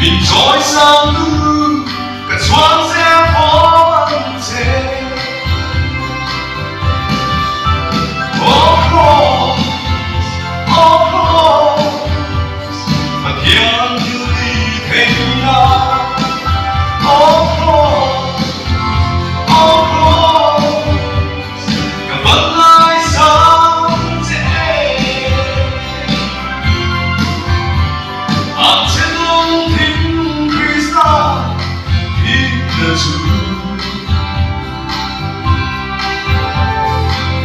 面在山路，个窗些风景。Oh Kraws, oh Kraws, mà thiên như đi thêm na. Oh Kraws, oh Kraws, cả vẫn lại sáng trẻ. Anh sẽ luôn tin Christa, tin là Chúa.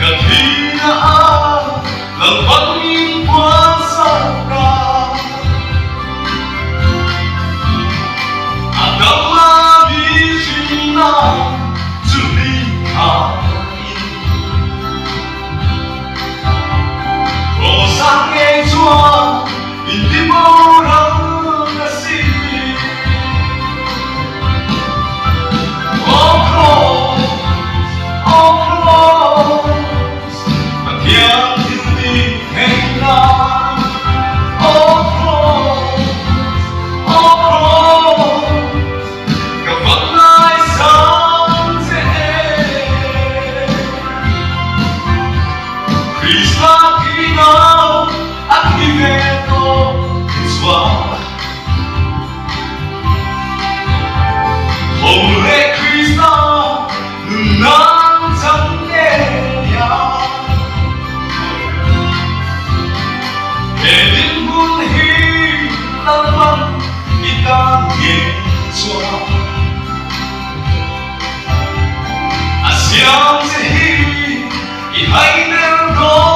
Cả khi lòng vẫn nhìn qua sao cao, anh đâu là vì chuyện nào chú đi thả cô sang nghe Chúa in tim mô răng là gì. Oh Kraws, oh Kraws, mà thiên Hey now, oh Kraws, oh Kraws, cả vẫn lại sáng trẻ. Christa khi nào anh đi về tôi xóa. Hồng lệ Christa ngừng nắng chẳng nhẹ nhàng. Để đến muôn hi tăng văn kita nghe Chúa. Siang sẽ hi, hãy đem đó.